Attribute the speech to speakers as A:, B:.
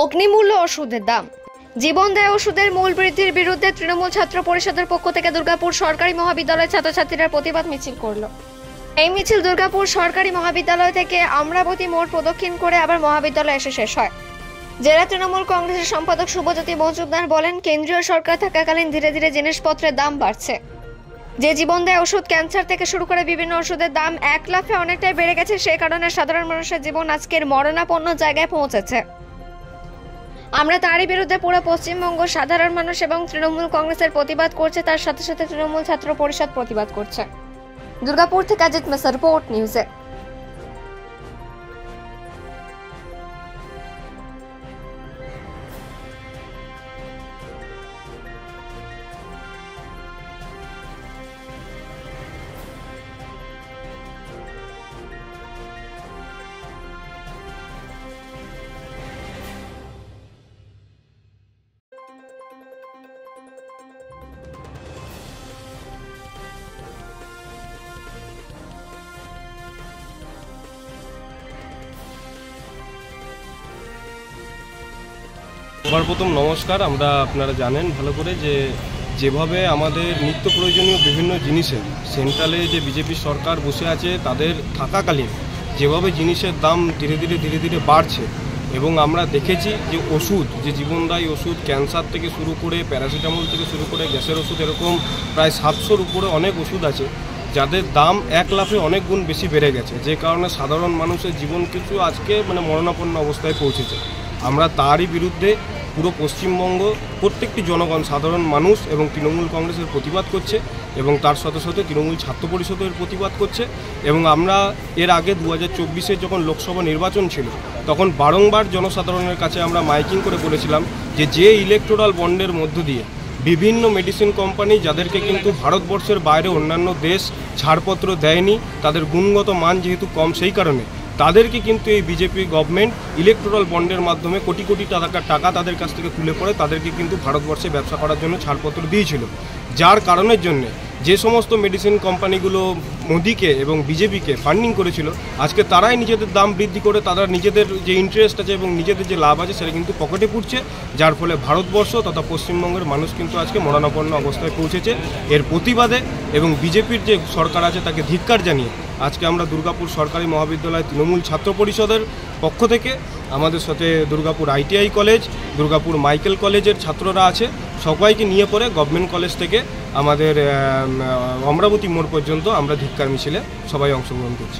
A: অগ্নিমূল্য ওষুধের দাম, জীবন দেয় ওষুধের মূল্য বৃদ্ধির বিরুদ্ধে তৃণমূল ছাত্র পরিষদের পক্ষ থেকে দুর্গাপুর সরকারি মহাবিদ্যালয়ের ছাত্রছাত্রীরা প্রতিবাদ মিছিল করল। এই মিছিল দুর্গাপুর সরকারি মহাবিদ্যালয় থেকে অমরাবতী মোড় প্রদক্ষিণ করে আবার মহাবিদ্যালয়ে এসে শেষ হয়। জেলা তৃণমূল কংগ্রেসের সম্পাদক শুভজ্যোতি মজুমদার বলেন, কেন্দ্রীয় সরকার থাকাকালীন ধীরে ধীরে জিনিসপত্রের দাম বাড়ছে। যে জীবন দেয় ওষুধ, ক্যান্সার থেকে শুরু করে বিভিন্ন ওষুধের দাম এক লাফে অনেকটাই বেড়ে গেছে। সেই কারণে সাধারণ মানুষের জীবন আজকের মরণাপন্ন জায়গায় পৌঁছেছে। আমরা তারই বিরুদ্ধে পুরো পশ্চিমবঙ্গ সাধারণ মানুষ এবং তৃণমূল কংগ্রেসের প্রতিবাদ করছে, তার সাথে সাথে তৃণমূল ছাত্র পরিষদ প্রতিবাদ করছে। দুর্গাপুর থেকে অজিত মেসার রিপোর্ট, নিউজে।
B: সর্বপ্রথম নমস্কার। আমরা আপনারা জানেন ভালো করে যেভাবে আমাদের নিত্য প্রয়োজনীয় বিভিন্ন জিনিসের সেন্ট্রালে যে বিজেপি সরকার বসে আছে, তাদের থাকাকালীন যেভাবে জিনিসের দাম ধীরে ধীরে বাড়ছে, এবং আমরা দেখেছি যে ওষুধ, যে জীবনদায়ী ওষুধ, ক্যান্সার থেকে শুরু করে প্যারাসিটামল থেকে শুরু করে গ্যাসের ওষুধ, এরকম প্রায় 700-র উপরে অনেক ওষুধ আছে যাদের দাম এক লাফে অনেক গুণ বেশি বেড়ে গেছে, যে কারণে সাধারণ মানুষের জীবন কিছু আজকে মরণাপন্ন অবস্থায় পৌঁছেছে। আমরা তারই বিরুদ্ধে পুরো পশ্চিমবঙ্গ প্রত্যেকটি জনগণ, সাধারণ মানুষ এবং তৃণমূল কংগ্রেসের প্রতিবাদ করছে, এবং তার সাথে সাথে তৃণমূল ছাত্র পরিষদের প্রতিবাদ করছে। এবং আমরা এর আগে 2024-এ যখন লোকসভা নির্বাচন ছিল, তখন বারংবার জনসাধারণের কাছে আমরা মাইকিং করে বলেছিলাম যে ইলেকটোরাল বন্ডের মধ্য দিয়ে বিভিন্ন মেডিসিন কোম্পানি, যাদেরকে কিন্তু ভারতবর্ষের বাইরে অন্যান্য দেশ ছাড়পত্র দেয়নি, তাদের গুণগত মান যেহেতু কম, সেই কারণে তাদেরকে কিন্তু এই বিজেপি গভর্নমেন্ট ইলেকটোরাল বন্ডের মাধ্যমে কোটি কোটি টাকা তাদের কাছ থেকে তুলে পড়ে তাদেরকে কিন্তু ভারতবর্ষে ব্যবসা করার জন্য ছাড়পত্র দিয়েছিল। যার কারণের জন্যে যে সমস্ত মেডিসিন কোম্পানিগুলো মোদিকে এবং বিজেপিকে ফান্ডিং করেছিল, আজকে তারাই নিজেদের দাম বৃদ্ধি করে তারা নিজেদের যে ইন্টারেস্ট আছে এবং নিজেদের যে লাভ আছে সেটা কিন্তু পকেটে পুড়ছে, যার ফলে ভারতবর্ষ তথা পশ্চিমবঙ্গের মানুষ কিন্তু আজকে মরণাপন্ন অবস্থায় পৌঁছেছে। এর প্রতিবাদে এবং বিজেপির যে সরকার আছে তাকে ধিক্কার জানিয়ে আজকে আমরা দুর্গাপুর সরকারি মহাবিদ্যালয় তৃণমূল ছাত্র পরিষদের পক্ষ থেকে আমাদের সাথে Durgapur ITI college, Durgapur Michael কলেজের ছাত্ররা আছে, সবাইকে নিয়ে পরে গভর্নমেন্ট কলেজ থেকে আমাদের অমরাবতী মোড় পর্যন্ত আমরা ধিক্কার মিছিলে সবাই অংশগ্রহণ করছি।